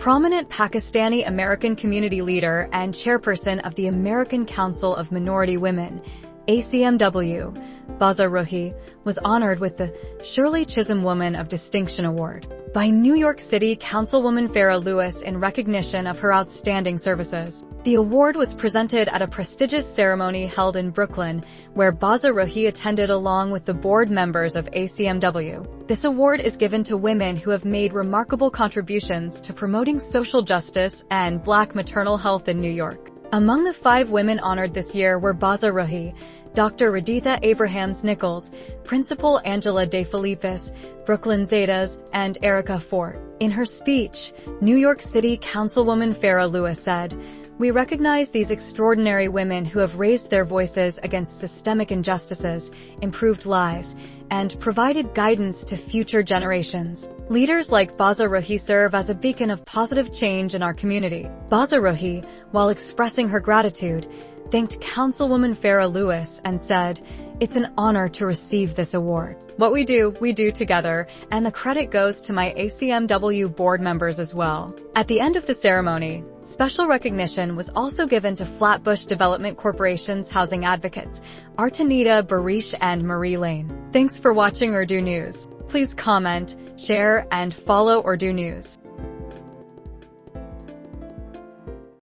Prominent Pakistani American community leader and chairperson of the American Council of Minority Women, ACMW, Bazah Roohi, was honored with the Shirley Chisholm Woman of Distinction Award by New York City Councilwoman Farah Lewis in recognition of her outstanding services. The award was presented at a prestigious ceremony held in Brooklyn, where Bazah Roohi attended along with the board members of ACMW. This award is given to women who have made remarkable contributions to promoting social justice and Black maternal health in New York. Among the 5 women honored this year were Bazah Roohi, Dr. Redetha Abrahams Nichols, Principal Angela DeFilippis, Brooklyn Zetas, and Erica Fort. In her speech, New York City Councilwoman Farah Lewis said, "We recognize these extraordinary women who have raised their voices against systemic injustices, improved lives, and provided guidance to future generations." Leaders like Bazah Roohi serve as a beacon of positive change in our community. Bazah Roohi, while expressing her gratitude, thanked Councilwoman Farah Lewis and said, "It's an honor to receive this award. What we do together, and the credit goes to my ACMW board members as well." At the end of the ceremony, special recognition was also given to Flatbush Development Corporation's housing advocates, Artanita Barish and Marie Lane. Thanks for watching Urdu News. Please comment, share, and follow Urdu News.